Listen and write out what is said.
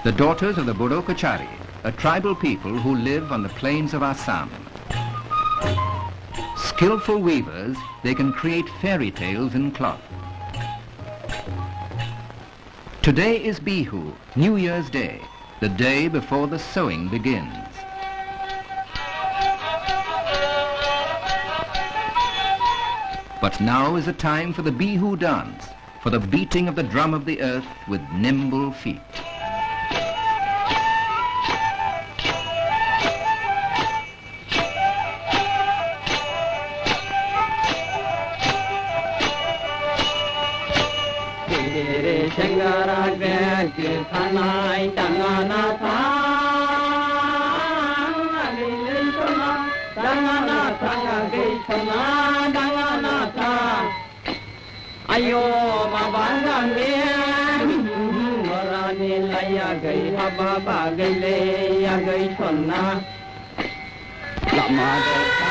The daughters of the Bodo Kachari, a tribal people who live on the plains of Assam. Skillful weavers, they can create fairy tales in cloth. Today is Bihu, New Year's Day, the day before the sowing begins. But now is the time for the Bihu dance, for the beating of the drum of the earth with nimble feet. Ayo mabanga me morani laya gai haba ba gai le ya gai chonna lama